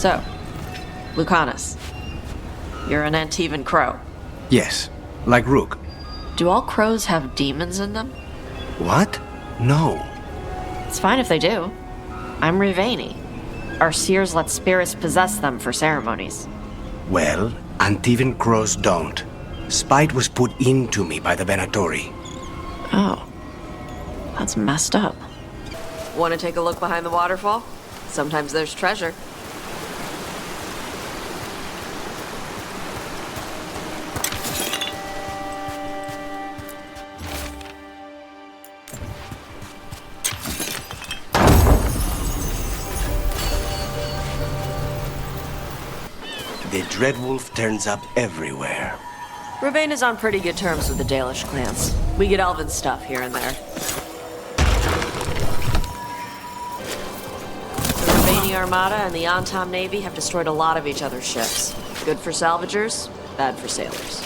So, Lucanus, you're an Antivan crow. Yes, like Rook. Do all crows have demons in them? What? No. It's fine if they do. I'm Rivani. Our seers let spirits possess them for ceremonies. Well, Antivan crows don't. Spite was put into me by the Venatori. Oh. That's messed up. Want to take a look behind the waterfall? Sometimes there's treasure. The Dreadwolf turns up everywhere. Ravane is on pretty good terms with the Dalish clans. We get elven stuff here and there. The Ravani Armada and the Antam Navy have destroyed a lot of each other's ships. Good for salvagers, bad for sailors.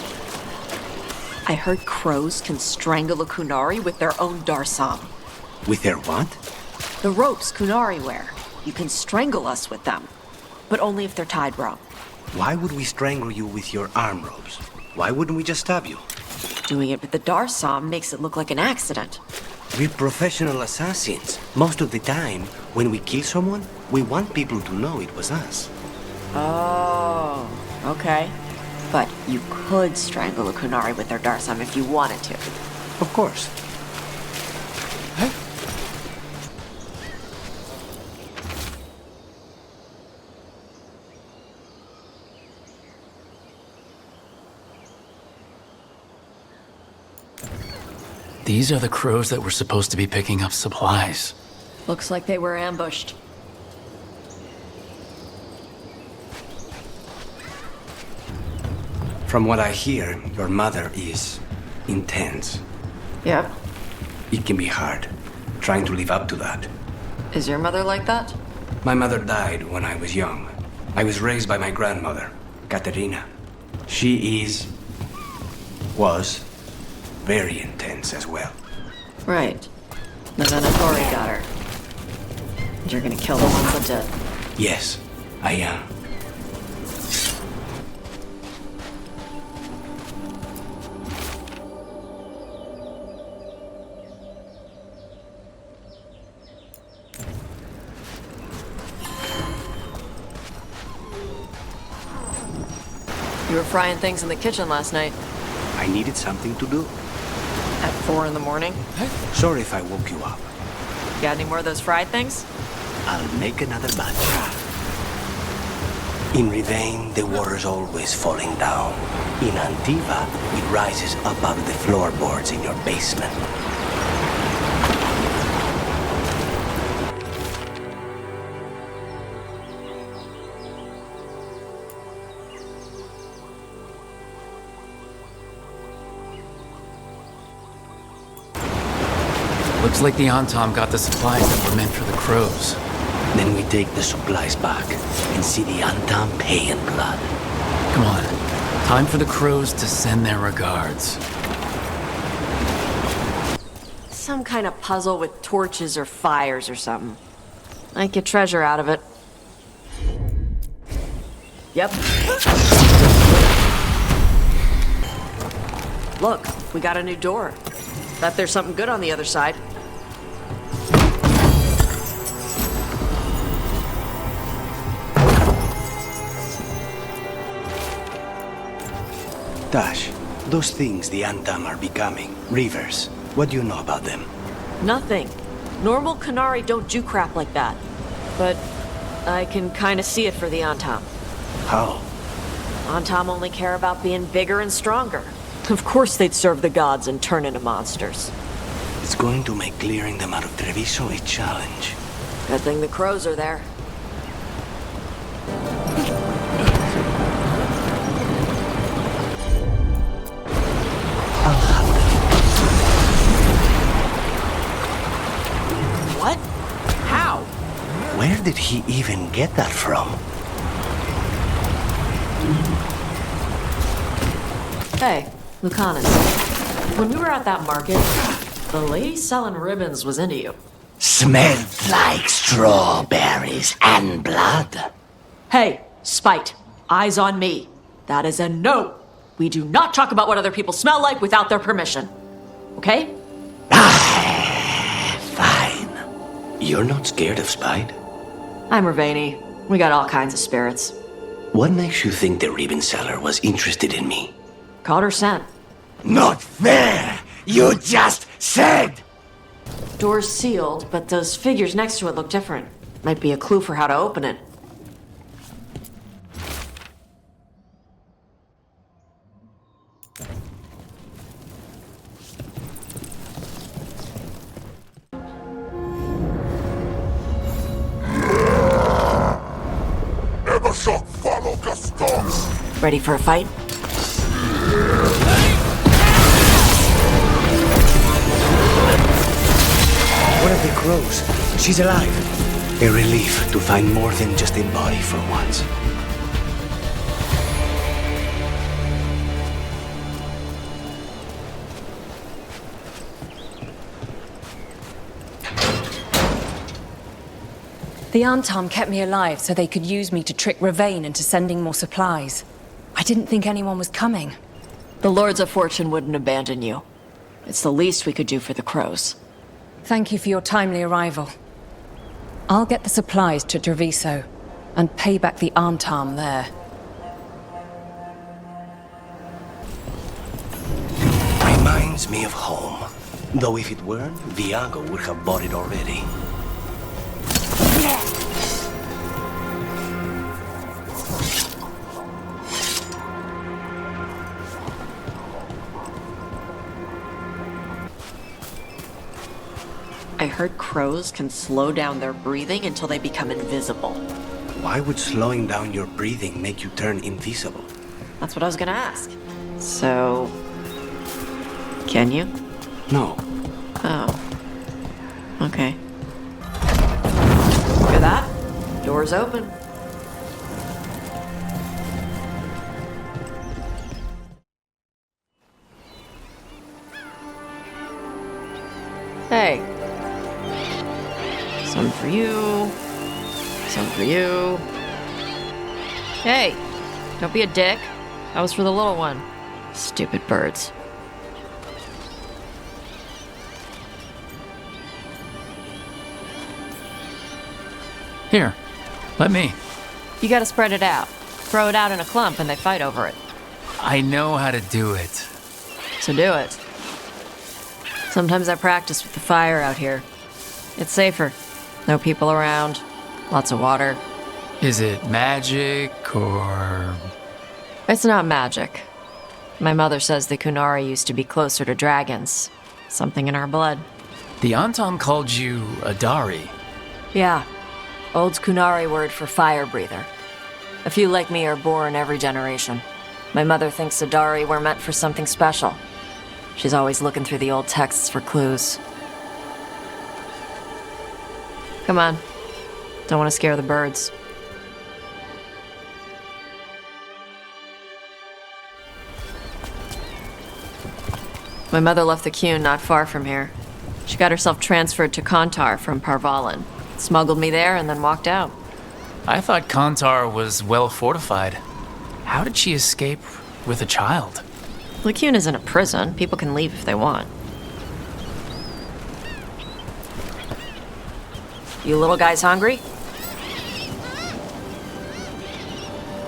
I heard crows can strangle a Kunari with their own darsam. With their what? The ropes Kunari wear. You can strangle us with them, but only if they're tied wrong. Why would we strangle you with your arm ropes? Why wouldn't we just stab you? Doing it with the darsam makes it look like an accident. We're professional assassins. Most of the time, when we kill someone, we want people to know it was us. Oh, okay. But you could strangle a Kunari with their darsam if you wanted to. Of course. These are the crows that were supposed to be picking up supplies. Looks like they were ambushed. From what I hear, your mother is intense. Yep. It can be hard, trying to live up to that. Is your mother like that? My mother died when I was young. I was raised by my grandmother, Katerina. She was very intense as well. Right. The Venatori got her. You're gonna kill the ones that did. Yes, I am. You were frying things in the kitchen last night. I needed something to do. At 4 in the morning? Sorry if I woke you up. Got any more of those fried things? I'll make another batch. In Rivane, the water's always falling down. In Antiva, it rises above the floorboards in your basement. Looks like the Antam got the supplies that were meant for the crows. Then we take the supplies back and see the Antam pay in blood. Come on. Time for the crows to send their regards. Some kind of puzzle with torches or fires or something. I'd get treasure out of it. Yep. Look, we got a new door. Bet there's something good on the other side. Dash, those things the Antam are becoming, rivers, what do you know about them? Nothing. Normal Kunari don't do crap like that. But I can kind of see it for the Antam. How? Antam only care about being bigger and stronger. Of course they'd serve the gods and turn into monsters. It's going to make clearing them out of Treviso a challenge. Good thing the crows are there. What? How? Where did he even get that from? Hey, Lucanus. When we were at that market, the lady selling ribbons was into you. Smelled like strawberries and blood. Hey, Spite, eyes on me. That is a no. We do not talk about what other people smell like without their permission. Okay? Fine. You're not scared of Spite? I'm Ravani. We got all kinds of spirits. What makes you think the ribbon seller was interested in me? Called her scent. Not fair! You just said! Door's sealed, but those figures next to it look different. Might be a clue for how to open it. Ready for a fight? What of the crows? She's alive. A relief to find more than just a body for once. The Antam kept me alive so they could use me to trick Ravane into sending more supplies. I didn't think anyone was coming. The Lords of Fortune wouldn't abandon you. It's the least we could do for the crows. Thank you for your timely arrival. I'll get the supplies to Treviso and pay back the Antam there. Reminds me of home. Though if it weren't, Viago would have bought it already. I heard crows can slow down their breathing until they become invisible. Why would slowing down your breathing make you turn invisible? That's what I was gonna ask. So... can you? No. Oh. Okay. Hear that? Door's open. Hey. Some for you. Some for you. Hey, don't be a dick. That was for the little one. Stupid birds. Here, let me. You gotta spread it out. Throw it out in a clump and they fight over it. I know how to do it. So do it. Sometimes I practice with the fire out here. It's safer. No people around. Lots of water. Is it magic or... It's not magic. My mother says the Kunari used to be closer to dragons. Something in our blood. The Antam called you a Dari. Yeah. Old Kunari word for fire breather. A few like me are born every generation. My mother thinks Adari were meant for something special. She's always looking through the old texts for clues. Come on. Don't want to scare the birds. My mother left the Qun not far from here. She got herself transferred to Kantar from Parvalan. Smuggled me there and then walked out. I thought Kantar was well fortified. How did she escape with a child? The Qun isn't a prison. People can leave if they want. You little guys hungry?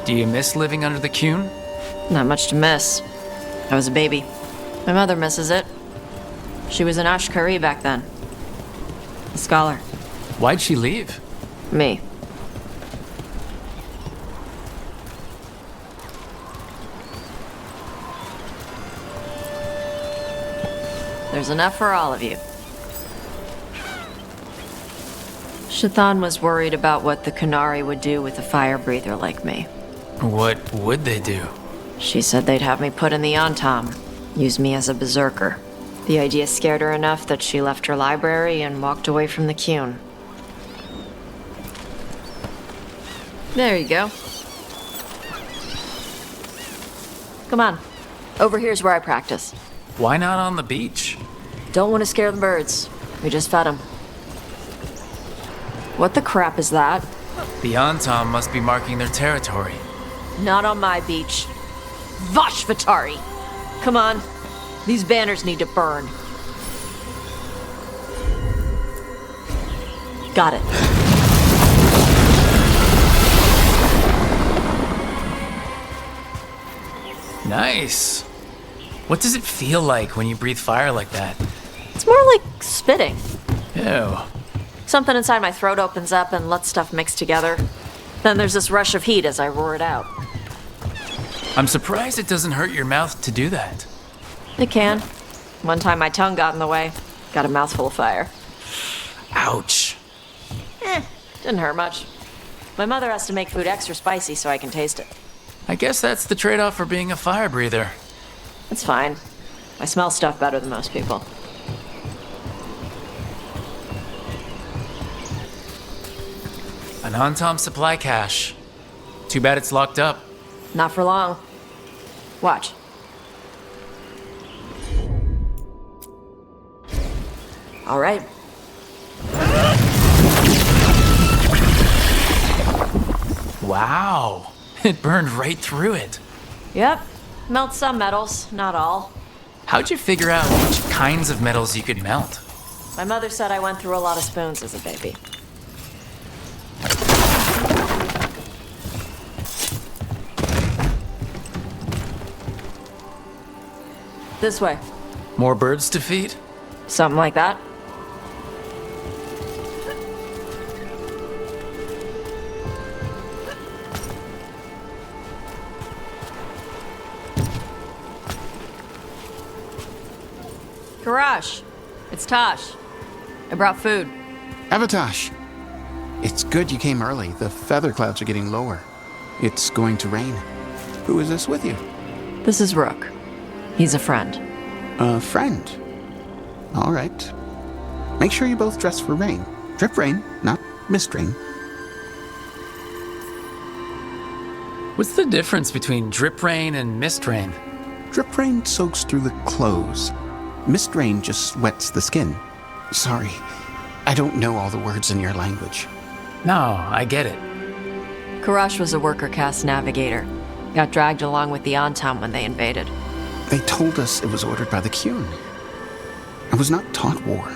Do you miss living under the Qun? Not much to miss. I was a baby. My mother misses it. She was an Ashkari back then. A scholar. Why'd she leave? Me. There's enough for all of you. Shathan was worried about what the Kunari would do with a fire breather like me. What would they do? She said they'd have me put in the Antam, use me as a berserker. The idea scared her enough that she left her library and walked away from the Qun. There you go. Come on. Over here's where I practice. Why not on the beach? Don't want to scare the birds. We just fed them. What the crap is that? The Antam must be marking their territory. Not on my beach. Vosh Vatari! Come on. These banners need to burn. Got it. Nice. What does it feel like when you breathe fire like that? It's more like spitting. Ew. Something inside my throat opens up and lets stuff mix together. Then there's this rush of heat as I roar it out. I'm surprised it doesn't hurt your mouth to do that. It can. One time my tongue got in the way. Got a mouthful of fire. Ouch. Didn't hurt much. My mother has to make food extra spicy so I can taste it. I guess that's the trade-off for being a fire breather. It's fine. I smell stuff better than most people. An Antam supply cache. Too bad it's locked up. Not for long. Watch. All right. Wow. It burned right through it. Yep. Melt some metals, not all. How'd you figure out which kinds of metals you could melt? My mother said I went through a lot of spoons as a baby. This way. More birds to feed? Something like that. Garage. It's Tosh. I brought food. Avatosh! It's good you came early. The feather clouds are getting lower. It's going to rain. Who is this with you? This is Rook. He's a friend. A friend. All right. Make sure you both dress for rain. Drip rain, not mist rain. What's the difference between drip rain and mist rain? Drip rain soaks through the clothes. Mist rain just wets the skin. Sorry, I don't know all the words in your language. No, I get it. Karash was a worker caste navigator. Got dragged along with the Antam when they invaded. They told us it was ordered by the Qun. I was not taught war.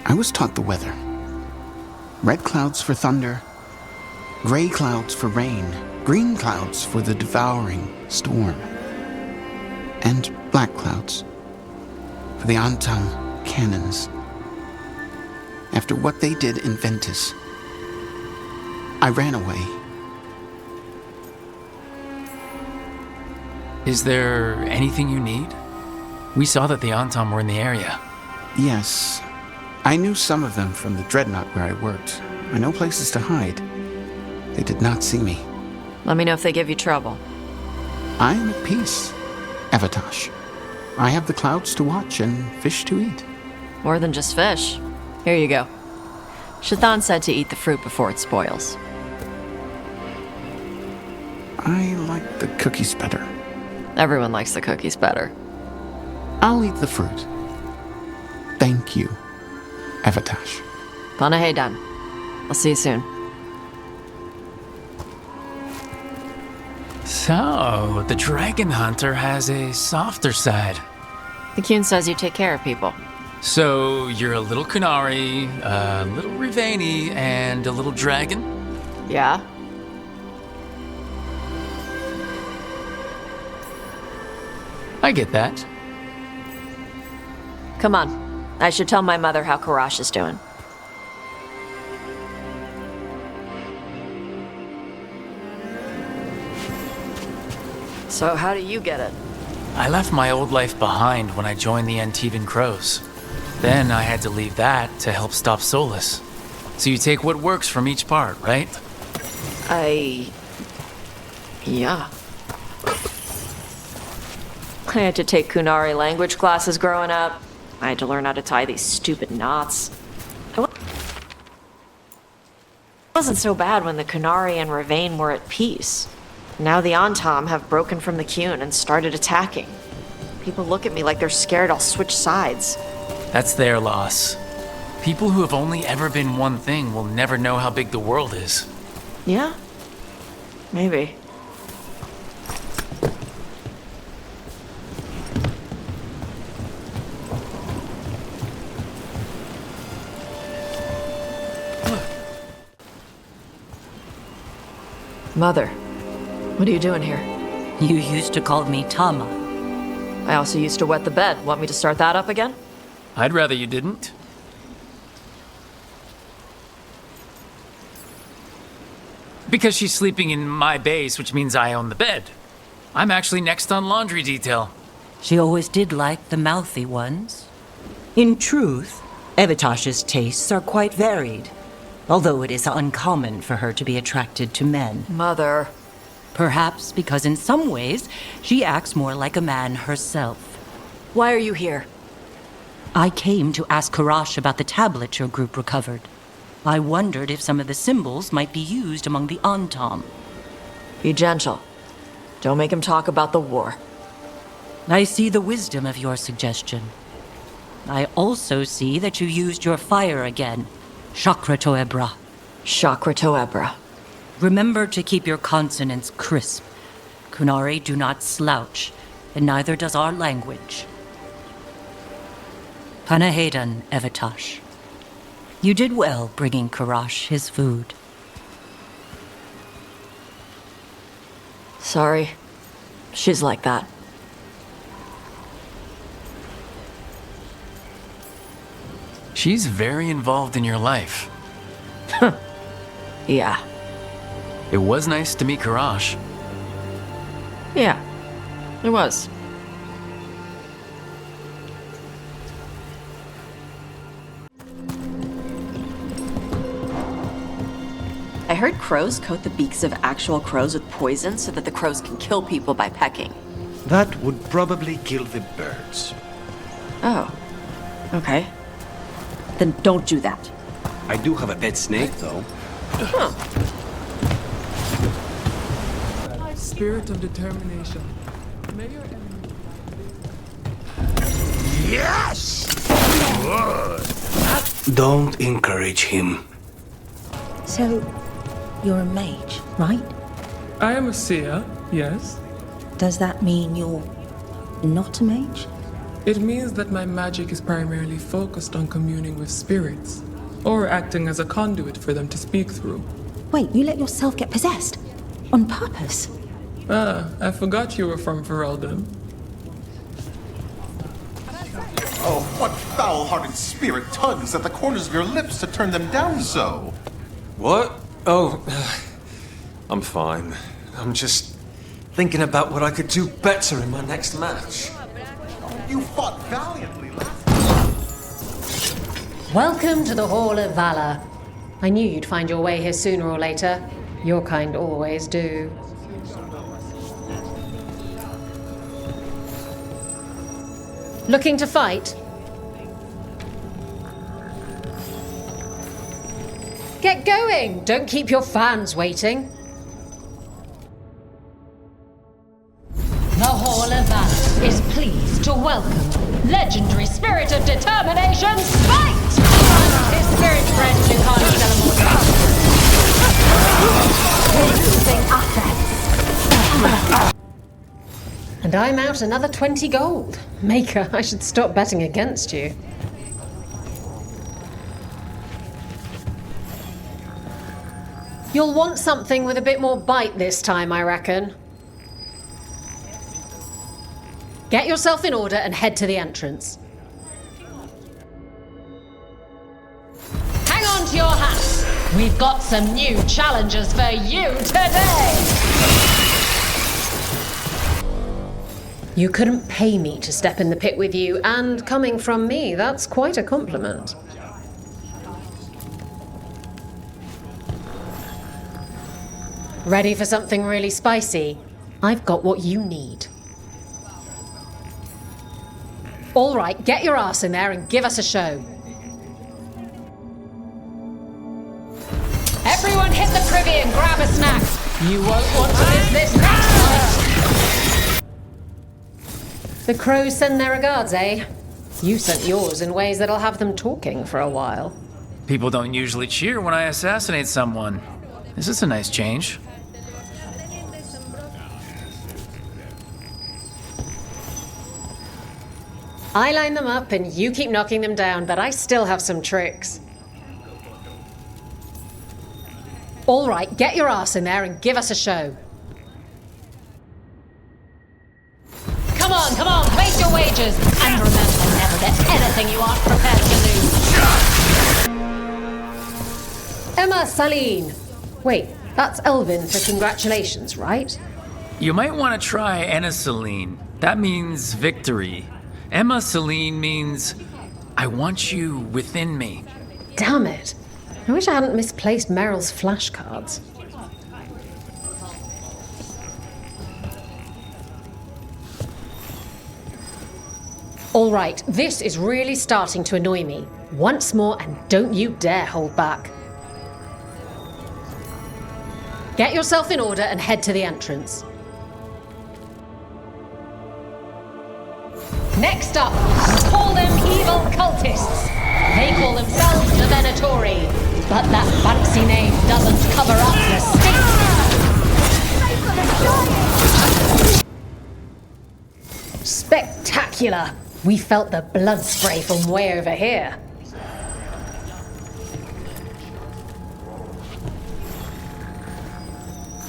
I was taught the weather. Red clouds for thunder, gray clouds for rain, green clouds for the devouring storm, and black clouds for the Antam cannons. After what they did in Ventus, I ran away. Is there anything you need? We saw that the Antam were in the area. Yes, I knew some of them from the dreadnought where I worked. I know places to hide. They did not see me. Let me know if they give you trouble. I am at peace, Avatosh. I have the clouds to watch and fish to eat. More than just fish. Here you go. Shathan said to eat the fruit before it spoils. I like the cookies better. Everyone likes the cookies better. I'll eat the fruit. Thank you, Avatosh. Panahedan. I'll see you soon. So, the dragon hunter has a softer side. The Qun says you take care of people. So, you're a little Kunari, a little Rivani, and a little dragon? Yeah? I get that. Come on. I should tell my mother how Karash is doing. So how do you get it? I left my old life behind when I joined the Antivan Crows. Then I had to leave that to help stop Solus. So you take what works from each part, right? Yeah. I had to take Kunari language classes growing up. I had to learn how to tie these stupid knots. It wasn't so bad when the Kunari and Ravain were at peace. Now the Antam have broken from the Qun and started attacking. People look at me like they're scared I'll switch sides. That's their loss. People who have only ever been one thing will never know how big the world is. Yeah? Maybe. Mother, what are you doing here? You used to call me Tama. I also used to wet the bed. Want me to start that up again? I'd rather you didn't. Because she's sleeping in my base, which means I own the bed. I'm actually next on laundry detail. She always did like the mouthy ones. In truth, Evitash's tastes are quite varied, although it is uncommon for her to be attracted to men. Mother. Perhaps because in some ways, she acts more like a man herself. Why are you here? I came to ask Karash about the tablet your group recovered. I wondered if some of the symbols might be used among the Antam. Be gentle. Don't make him talk about the war. I see the wisdom of your suggestion. I also see that you used your fire again. Chakra Toebra. Chakra Toebra. Remember to keep your consonants crisp. Kunari do not slouch, and neither does our language. Panahedan, Evitash. You did well bringing Karash his food. Sorry. She's like that. She's very involved in your life. Yeah. It was nice to meet Karash. Yeah. It was. I heard crows coat the beaks of actual crows with poison so that the crows can kill people by pecking. That would probably kill the birds. Oh. Okay. Then don't do that. I do have a pet snake, though. Huh. Spirit of determination. May your enemy... Yes! Don't encourage him. So, you're a mage, right? I am a seer, yes. Does that mean you're not a mage? It means that my magic is primarily focused on communing with spirits, or acting as a conduit for them to speak through. Wait, you let yourself get possessed? On purpose? Ah, I forgot you were from Ferelden. Oh, what foul-hearted spirit tugs at the corners of your lips to turn them down so? What? Oh, I'm fine. I'm just thinking about what I could do better in my next match. You fought valiantly last... Welcome to the Hall of Valor. I knew you'd find your way here sooner or later. Your kind always do. Looking to fight? Get going! Don't keep your fans waiting. The Hall of Valor is pleased to welcome legendary spirit of determination, Spite! And his spirit friend who can't sell more assets. And I'm out another 20 gold. Maker, I should stop betting against you. You'll want something with a bit more bite this time, I reckon. Get yourself in order and head to the entrance. Hang on to your hats. We've got some new challenges for you today. You couldn't pay me to step in the pit with you, and coming from me, that's quite a compliment. Ready for something really spicy? I've got what you need. All right, get your ass in there and give us a show. Everyone hit the privy and grab a snack. You won't want to miss this next fight. The crows send their regards, eh? You sent yours in ways that'll have them talking for a while. People don't usually cheer when I assassinate someone. This is a nice change. I line them up and you keep knocking them down, but I still have some tricks. All right, get your ass in there and give us a show. Come on, place your wagers! And remember, never bet anything you aren't prepared to lose. Emma Saline. Wait, that's Elvin for congratulations, right? You might want to try Anna Celine. That means victory. Emma Celine means I want you within me. Damn it. I wish I hadn't misplaced Meryl's flashcards. All right, this is really starting to annoy me. Once more, and don't you dare hold back. Get yourself in order and head to the entrance. Next up, call them evil cultists. They call themselves the Venatori, but that fancy name doesn't cover up the stink. Spectacular! We felt the blood spray from way over here.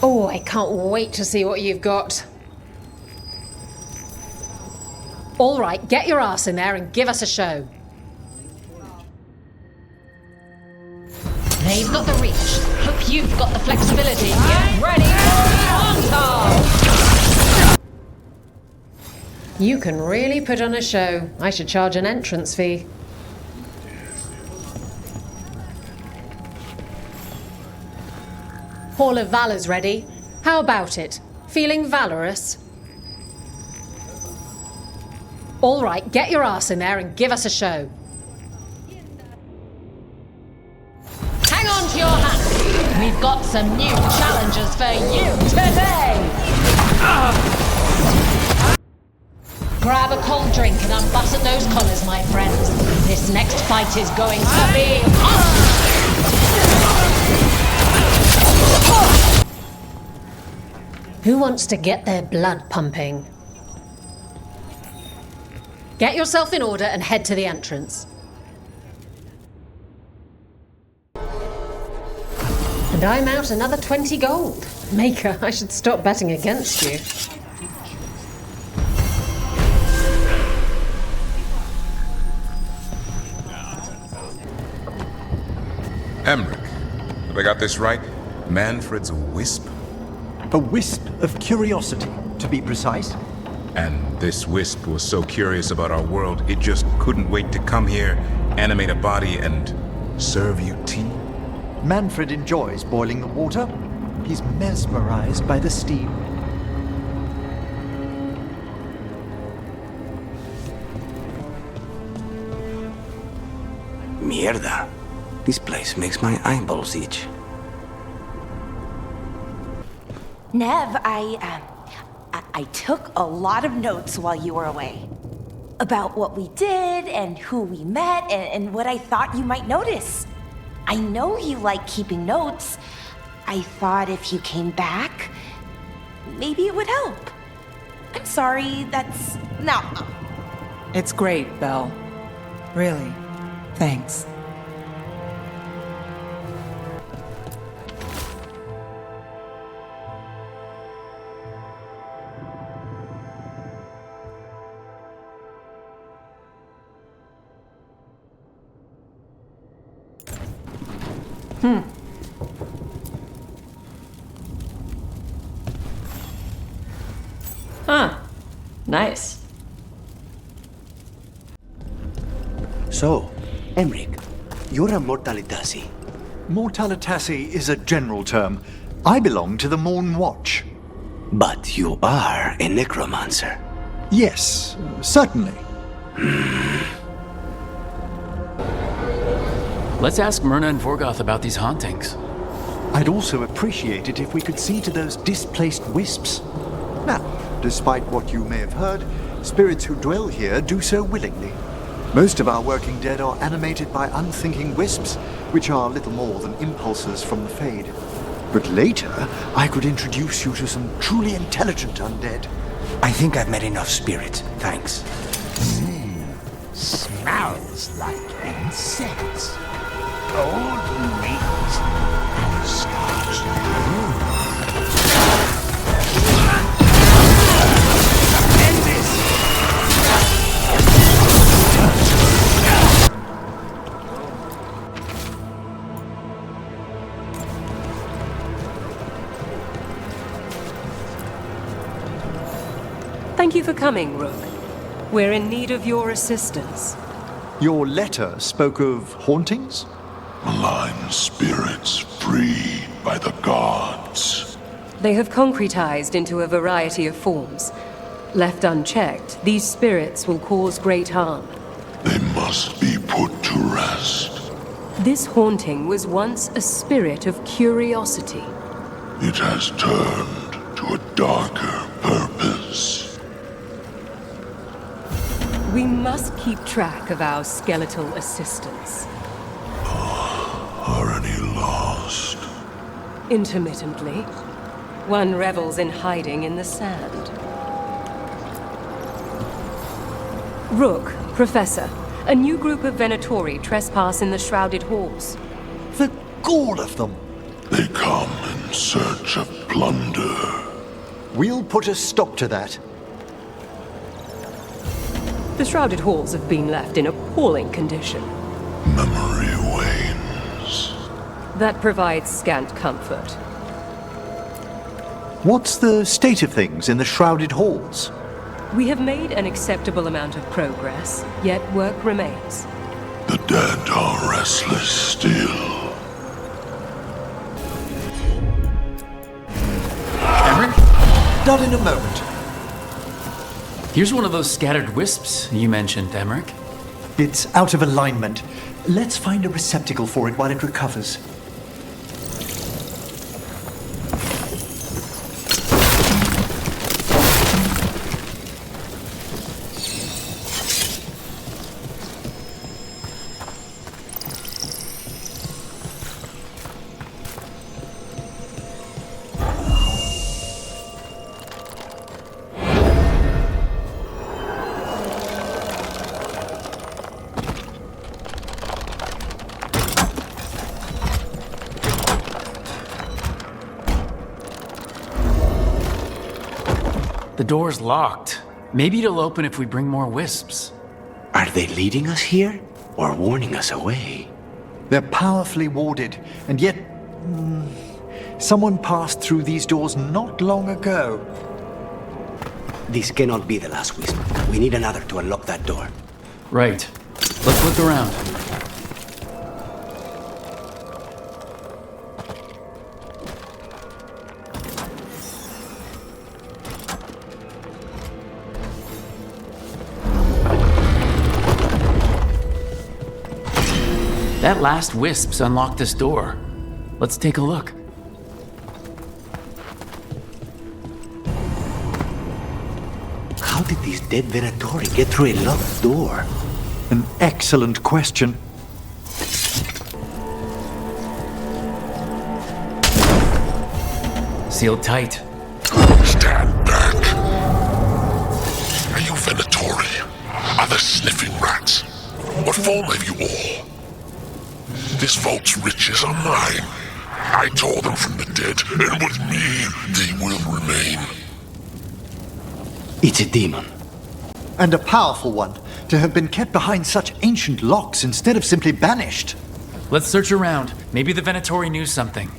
Oh, I can't wait to see what you've got. All right, get your ass in there and give us a show. They've got the reach. Hope you've got the flexibility. Get ready for the on-time! You can really put on a show. I should charge an entrance fee. Hall of Valor's ready. How about it? Feeling valorous? All right, get your ass in there and give us a show. Hang on to your hats. We've got some new challenges for you today. Grab a cold drink and unbutton those collars, my friends. This next fight is going to be hot. Who wants to get their blood pumping? Get yourself in order and head to the entrance. And I'm out another 20 gold. Maker, I should stop betting against you. Emmerich, have I got this right? Manfred's a wisp? A wisp of curiosity, to be precise. And this wisp was so curious about our world, it just couldn't wait to come here, animate a body, and serve you tea? Manfred enjoys boiling the water. He's mesmerized by the steam. Mierda. This place makes my eyeballs itch. Nev, I took a lot of notes while you were away. About what we did, and who we met, and what I thought you might notice. I know you like keeping notes. I thought if you came back, maybe it would help. I'm sorry, that's... No. It's great, Belle. Really. Thanks. Huh. Nice. So, Emmerich, you're a Mortalitasi. Mortalitasi is a general term. I belong to the Morn Watch. But you are a necromancer. Yes, certainly. Let's ask Myrna and Vorgoth about these hauntings. I'd also appreciate it if we could see to those displaced wisps. Now, despite what you may have heard, spirits who dwell here do so willingly. Most of our working dead are animated by unthinking wisps, which are little more than impulses from the Fade. But later, I could introduce you to some truly intelligent undead. I think I've met enough spirits, thanks. Smells like incense. Old meat and scorched wood. End this! Thank you for coming, Rook. We're in need of your assistance. Your letter spoke of hauntings? Malign spirits freed by the gods. They have concretized into a variety of forms. Left unchecked, these spirits will cause great harm. They must be put to rest. This haunting was once a spirit of curiosity. It has turned to a darker purpose. We must keep track of our skeletal assistants. Are any lost? Intermittently. One revels in hiding in the sand. Rook, Professor, a new group of Venatori trespass in the Shrouded Halls. The gall of them! They come in search of plunder. We'll put a stop to that. The Shrouded Halls have been left in appalling condition. Memory wanes. That provides scant comfort. What's the state of things in the Shrouded Halls? We have made an acceptable amount of progress, yet work remains. The dead are restless still. Emmerich? Not in a moment. Here's one of those scattered wisps you mentioned, Emmerich. It's out of alignment. Let's find a receptacle for it while it recovers. The door's locked. Maybe it'll open if we bring more wisps. Are they leading us here or warning us away? They're powerfully warded, and yet... someone passed through these doors not long ago. This cannot be the last wisp. We need another to unlock that door. Right. Let's look around. That last wisp's unlocked this door. Let's take a look. How did these dead Venatori get through a locked door? An excellent question. Sealed tight. Stand back. Are you Venatori? Are there sniffing rats? What form have you all? This vault's riches are mine. I tore them from the dead, and with me, they will remain. It's a demon. And a powerful one, to have been kept behind such ancient locks instead of simply banished. Let's search around. Maybe the Venatori knew something.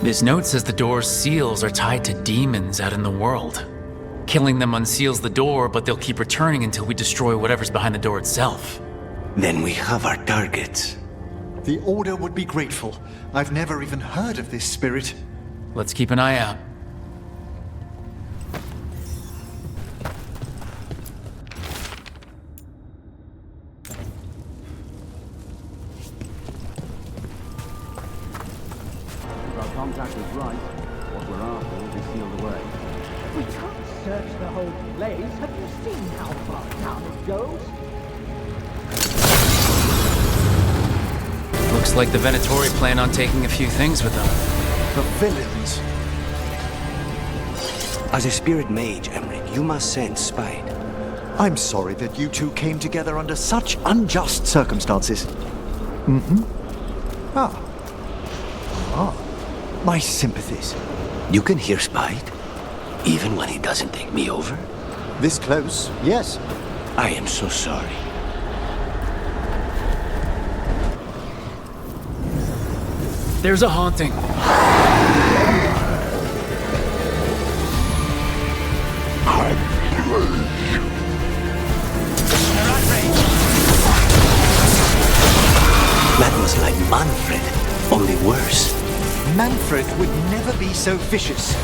This note says the door's seals are tied to demons out in the world. Killing them unseals the door, but they'll keep returning until we destroy whatever's behind the door itself. Then we have our targets. The Order would be grateful. I've never even heard of this spirit. Let's keep an eye out. If our contact is right, what we're after will be sealed away. We can't search the whole place. Have you seen how far down it goes? Looks like the Venatori plan on taking a few things with them. The villains. As a spirit mage, Emmerich, you must sense spite. I'm sorry that you two came together under such unjust circumstances. Mm-hmm. My sympathies. You can hear spite, even when he doesn't take me over? This close, yes. I am so sorry. There's a haunting. That was like Manfred, only worse. Manfred would never be so vicious.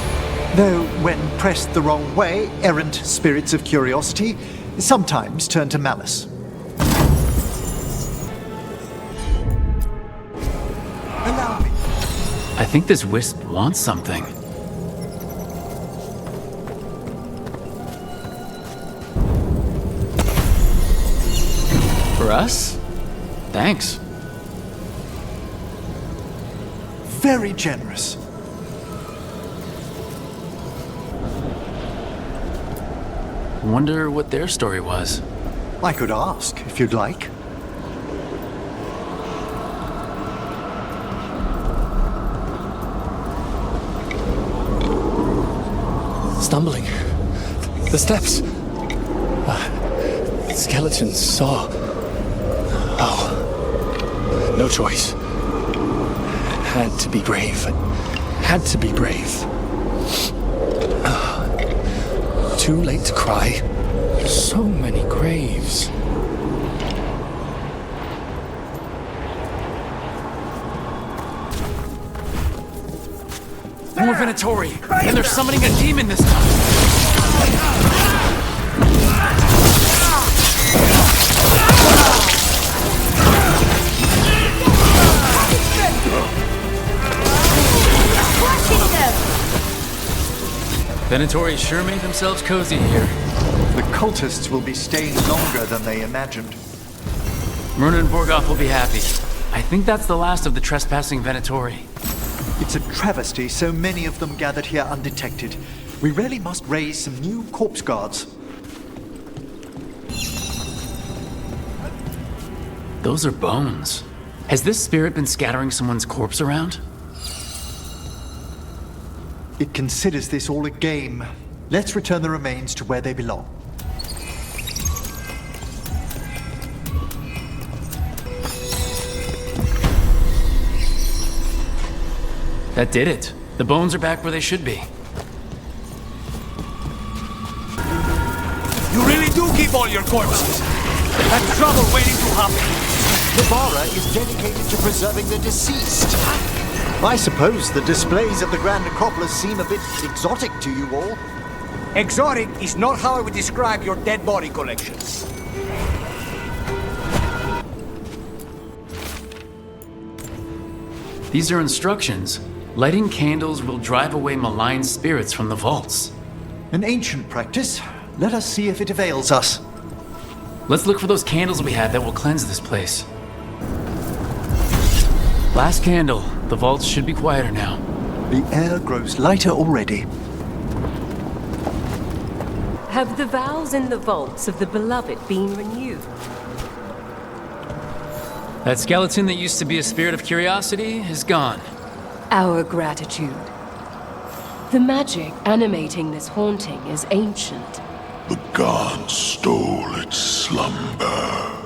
Though, when pressed the wrong way, errant spirits of curiosity sometimes turn to malice. Allow me. I think this wisp wants something. For us? Thanks. Very generous. Wonder what their story was. I could ask, if you'd like. Stumbling. The steps. Skeletons saw. Oh. No choice. Had to be brave. Had to be brave. Too late to cry. So many graves. More Venatori! And they're summoning a demon this time! Venatori sure made themselves cozy here. The cultists will be staying longer than they imagined. Myrna and Borgoff will be happy. I think that's the last of the trespassing Venatori. It's a travesty so many of them gathered here undetected. We really must raise some new corpse guards. Those are bones. Has this spirit been scattering someone's corpse around? It considers this all a game. Let's return the remains to where they belong. That did it. The bones are back where they should be. You really do keep all your corpses. That's trouble waiting to happen. The Bara is dedicated to preserving the deceased. I suppose the displays at the Grand Necropolis seem a bit exotic to you all. Exotic is not how I would describe your dead body collection. These are instructions. Lighting candles will drive away malign spirits from the vaults. An ancient practice. Let us see if it avails us. Let's look for those candles we have that will cleanse this place. Last candle. The vaults should be quieter now. The air grows lighter already. Have the vows in the vaults of the beloved been renewed? That skeleton that used to be a spirit of curiosity is gone. Our gratitude. The magic animating this haunting is ancient. The gods stole its slumber.